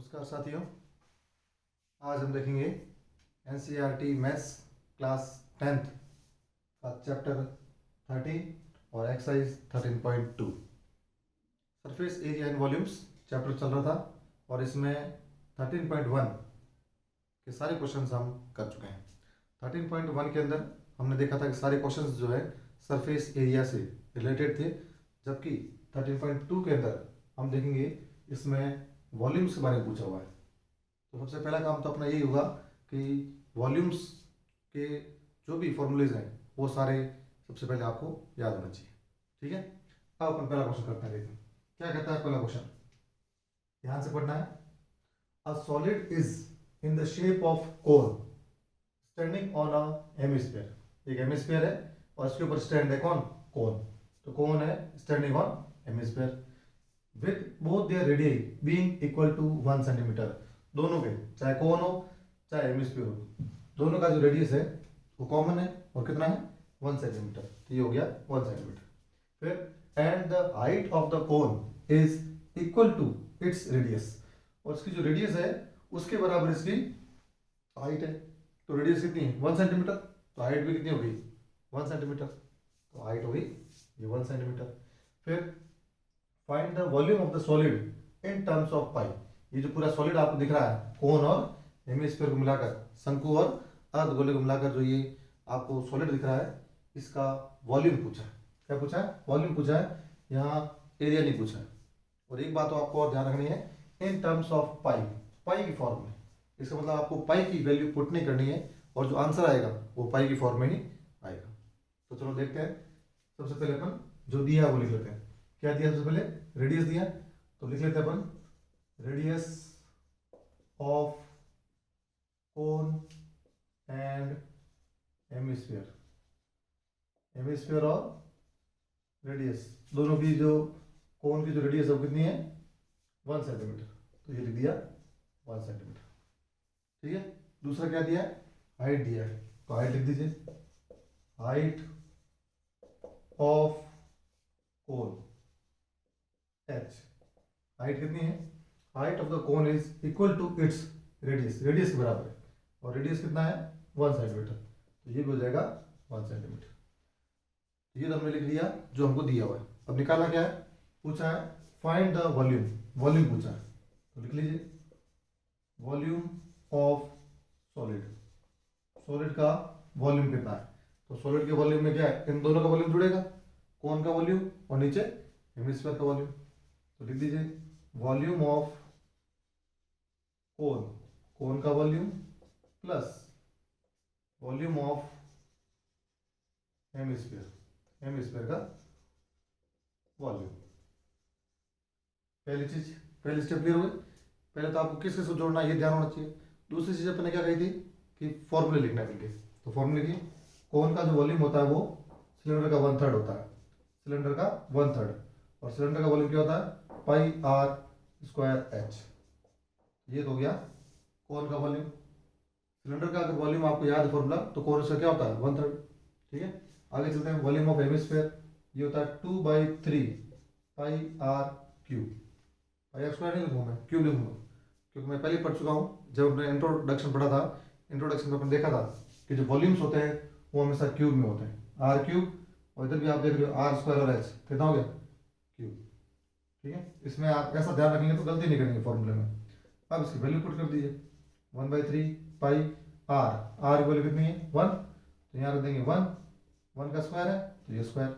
नमस्कार साथियों। आज हम देखेंगे एनसीईआरटी मैथ्स क्लास 10th का चैप्टर 13 और exercise 13.2 surface area and volumes chapter चल रहा था और इसमें 13.1 के सारे क्वेश्चंस हम कर चुके हैं। 13.1 के अंदर हमने देखा था कि सारे क्वेश्चंस जो है सरफेस एरिया से रिलेटेड थे, जबकि 13.2 के अंदर हम देखेंगे इसमें वॉल्यूम्स के बारे में पूछा हुआ है। तो सबसे पहला काम तो अपना यही होगा कि वॉल्यूम्स के जो भी फॉर्मूलेज हैं वो सारे सबसे पहले आपको याद होना चाहिए। ठीक है, अब अपन पहला क्वेश्चन करते हैं। देखिए क्या कहता है पहला क्वेश्चन, ध्यान से पढ़ना है। A solid is in the shape of cone standing on a hemisphere. एक हेमिस्फीयर है और इसके ऊपर स्टैंड है कौन? कोन। तो कौन है standing on hemisphere with both their radius being equal to 1 centimetre. दोनों के, चाहे कोन हो चाहे हेमिस्फीयर हो, दोनों का जो रेडियस है वो कॉमन है और कितना है? 1 सेंटीमीटर। तो ये हो गया 1 सेंटीमीटर। फिर and the height of the cone is equal to its radius, और इसकी जो रेडियस है उसके बराबर इसकी हाइट है। तो रेडियस कितनी है? 1 सेंटीमीटर। तो हाइट भी कितनी होगी? 1 सेंटीमीटर। तो हाइट होगी ये 1 सेंटीमीटर। फिर find the volume of the solid in terms of pi. ये जो पूरा सॉलिड आपको दिख रहा है, कोन और हेमिस्फीयर को मिलाकर, शंकु और अर्धगोले को मिलाकर जो ये आपको सॉलिड दिख रहा है, इसका वॉल्यूम पूछा है। क्या पूछा है? वॉल्यूम पूछा है, यहाँ एरिया नहीं पूछा है। और एक बात तो आपको और ध्यान रखनी है, इन टर्म्स ऑफ पाई, पाई की फॉर्म में। इसका मतलब आपको पाई की वैल्यू पुट नहीं करनी है और जो आंसर आएगा वो पाई की फॉर्म में ही आएगा। तो चलो देखते हैं। सबसे पहले अपन जो दिया है वो लिख लेते हैं। क्या दिया? सबसे पहले रेडियस दिया, तो लिख लेते हैं अपन radius of cone and hemisphere. Hemisphere और रेडियस दोनों की, जो कोन की जो रेडियस है वो कितनी है? 1 सेंटीमीटर। तो ये लिख दिया 1 सेंटीमीटर। ठीक है, दूसरा क्या दिया है? हाइट दिया है, तो हाइट लिख दीजिए। Height of cone h, height कितनी है? Height of the cone is equal to its radius, radius के बराबर है, और रेडियस कितना है? 1 सेंटीमीटर। तो ये भी हो जाएगा 1 सेंटीमीटर। ये तो हमने लिख लिया जो हमको दिया हुआ है। अब निकालना क्या है? पूछा है फाइंड द वॉल्यूम, वॉल्यूम पूछा है। तो लिख लीजिए वॉल्यूम ऑफ सॉलिड। सॉलिड का वॉल्यूम कितना है? तो सॉलिड के वॉल्यूम में क्या है? इन दोनों का वॉल्यूम जुड़ेगा, कोन का वॉल्यूम और नीचे हेमिस्फीयर का वॉल्यूम। तो लिख दीजिए वॉल्यूम ऑफ कोन, कोन का volume plus volume of hemisphere, hemisphere का वॉल्यूम। पहली चीज, पहली स्टेप क्लियर हो गई। पहले तो आपको किस किस को जोड़ना है ये ध्यान होना चाहिए। दूसरी चीज अपने क्या कही थी कि फॉर्मूले लिखना है मिलके। तो फॉर्मूले की, कोन का जो वॉल्यूम होता है वो सिलेंडर का 1/3 होता है, सिलेंडर का 1/3, और सिलेंडर का वॉल्यूम क्या होता है? पाई आर स्क्वायर एच। ये तो हो गया कोन का वॉल्यूम। सिलेंडर का अगर वॉल्यूम आपको याद है फॉर्मूला, तो कोन इसका क्या होता है? 1/3। ठीक है, आगे चलते हैं। वॉल्यूम ऑफ हेमिस्फीयर ये होता है 2/3 pi r cube. Pi r square नहीं लिखूंगा मैं, क्यूब लिखूंगा, क्योंकि मैं पहले पढ़ चुका हूँ। जब हमने इंट्रोडक्शन पढ़ा था, इंट्रोडक्शन में अपन देखा था कि जो वॉल्यूम्स होते हैं वो हमेशा क्यूब में होते हैं, आर क्यूब। और इधर भी आप देख रहे हो आर स्क्वायर और एच, कितना हो गया? क्यूब। ठीक है, इसमें आप ऐसा ध्यान रखेंगे तो गलती नहीं करेंगे फॉर्मूले में। अब इसकी वैल्यू पुट कर दीजिए 1/3 पाई आर, आर की वैल्यू कितनी है? 1। तो यहाँ रख देंगे 1, 1 का स्क्वायर है तो ये स्क्वायर।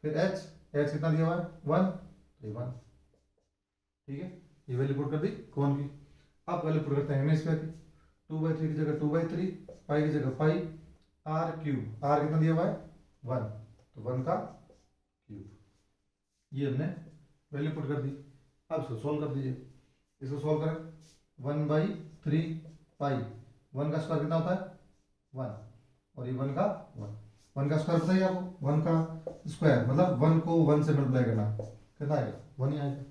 फिर एच, एच कितना दिया हुआ है? 1, तो ये 1। ठीक है, ये वैल्यू पुट कर दी कौन की। अब वैल्यू पुट करते हैं हेमिस्फीयर की। 2/3 की जगह 2/3, पाई की जगह पाई, आर क्यूब, आर कितना दिया हुआ है? 1, तो 1 का क्यूब। ये हमने वैल्यू पुट कर दी। अब इसको सॉल्व कर दीजिए। इसको सॉल्व करें, 1/3 पाई, 1 का स्क्वायर कितना होता है? 1, और ये 1 का 1, 1 का स्क्वायर बताइए आपको। 1 का स्क्वायर मतलब 1 को 1 से मल्टीप्लाई करना, कितना आएगा? 1 ही आएगा।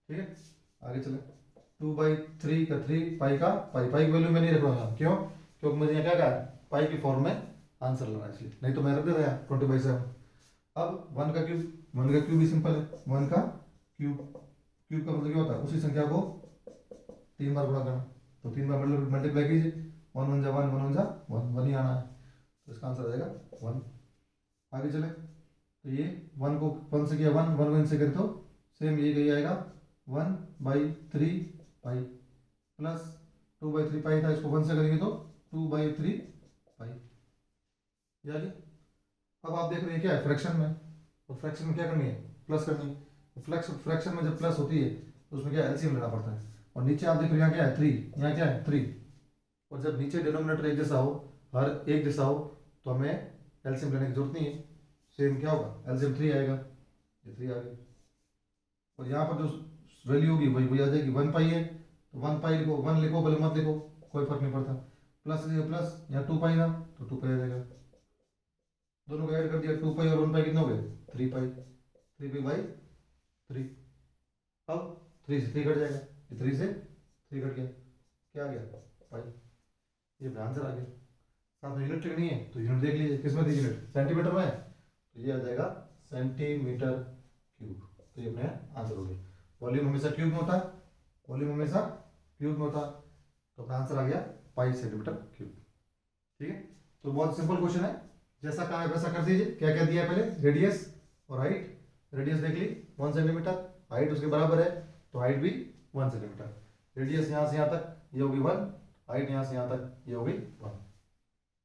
ठीक है, आगे चले। 2/3 का 3, पाई का पाई, पाई की वैल्यू मैं नहीं रख रहा हूँ। क्यों? क्योंकि मुझे यहाँ क्या कहा है? पाई की फॉर्म में आंसर लेना है, इसलिए। नहीं तो मैं रख देता यार 20/7। अब 1 का क्यूब, 1 का क्यूब भी सिंपल है, 1 का क्यूब। क्यूब का मतलब क्या होता है? उसी संख्या को 3 बार गुणा करना, तो 3 बार मल्टीप्लाई कीजिए, 1 1 जा 1 1 1 जा 1 1 ही आना है, तो इसका आंसर आ जाएगा 1। आगे चले तो ये 1 को 1 से किया 1 1 1 से करें तो सेम ये आएगा 1/3 पाई प्लस 2/3 पाई था, इसको 1 से करेंगे तो 2/3 पाई। यानी अब आप देख रहे हैं क्या है फ्रैक्शन में, और फ्रैक्शन में क्या करनी है, प्लस करनी है। फ्रैक्शन में जब प्लस होती है तो उसमें क्या एलसीएम लेना पड़ता है, और नीचे आप देख रहे हैं यहाँ क्या है 3, यहाँ क्या है 3, और जब नीचे डिनोमिनेटर एक जैसा हो, हर एक जैसा हो, तो हमें एलसीएम लेने की जरूरत नहीं है। सेम क्या होगा, एलसीएम 3 आएगा, ये 3 आ गया, और यहाँ पर जो वैल्यू होगी वही आ जाएगी। 1 पाई है तो 1 पाई लिखो, 1 लिखो भले मत लिखो, कोई फर्क नहीं पड़ता। प्लस प्लस यहाँ 2 पाई ना, तो 2 पाई आ जाएगा, दोनों को ऐड कर दिया, 2 पाई और 1 पाई कितना हो गए 3 पाई, 3 पाई बाई 3। अब 3 से 3 कट जाएगा, ये 3 से 3 कट गया, क्या आ गया पाई, ये अपना आंसर आ गया। साथ में यूनिट नहीं है तो यूनिट देख लीजिए, किसमें थी यूनिट, सेंटीमीटर में है, तो ये आ जाएगा सेंटीमीटर क्यूब, तो ये अपने आंसर हो गया। वॉल्यूम हमेशा क्यूब में होता है, वॉल्यूम हमेशा क्यूब में होता है, तो अपना आंसर आ गया पाई सेंटीमीटर क्यूब। ठीक है, तो बहुत सिंपल क्वेश्चन है, जैसा कहा है वैसा कर दीजिए। क्या क्या दिया है पहले, रेडियस और हाइट, रेडियस देख ली 1 सेंटीमीटर, हाइट उसके बराबर है तो हाइट भी 1 सेंटीमीटर, रेडियस यहाँ से यहाँ तक ये होगी 1, हाइट यहाँ से यहाँ तक ये होगी 1,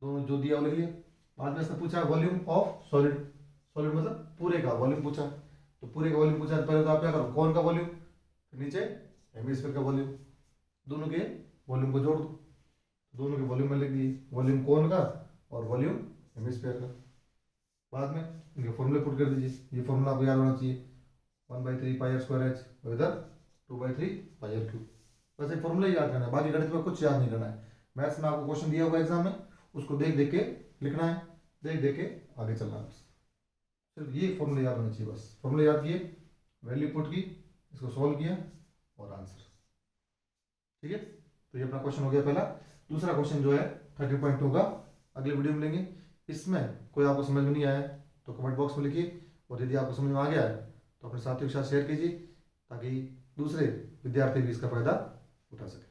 दोनों जो दिया वो लिख लिया। बाद में इसने पूछा वॉल्यूम ऑफ सॉलिड, सॉलिड मतलब पूरे का वॉल्यूम पूछा, तो पूरे का वॉल्यूम पूछा, पहले तो आप क्या करो, कौन का वॉल्यूम, फिर नीचे हेमिस्फीयर का वॉल्यूम, दोनों के वॉल्यूम को जोड़ दो, दोनों के वॉल्यूम में लिख दिए, वॉल्यूम कौन का और वॉल्यूम हेमिस्फीयर का। बाद में इनके फॉर्मूले पुट कर दीजिए, ये फॉर्मूला आपको याद होना चाहिए, 1/3 पाई आर स्क्वायर एच और इधर 2/3 पाई आर क्यूब, बस एक फॉर्मूला ही याद करना है, बाकी गणित में कुछ याद नहीं करना है। मैथ्स में आपको क्वेश्चन दिया होगा एग्जाम में, उसको देख देख के लिखना है, देख देख के आगे चलना है, सिर्फ ये फॉर्मूले याद होने चाहिए, बस फॉर्मूले याद किए, वैल्यू पुट की, इसको सॉल्व किया और आंसर। ठीक है, तो ये अपना क्वेश्चन हो गया पहला। दूसरा क्वेश्चन जो है 30.2 का अगले वीडियो में लेंगे। इसमें कोई आपको समझ में नहीं आया तो कमेंट बॉक्स में लिखिए, और यदि आपको समझ में आ गया है तो अपने साथियों के साथ शेयर कीजिए, ताकि दूसरे विद्यार्थी भी इसका फायदा उठा सकें।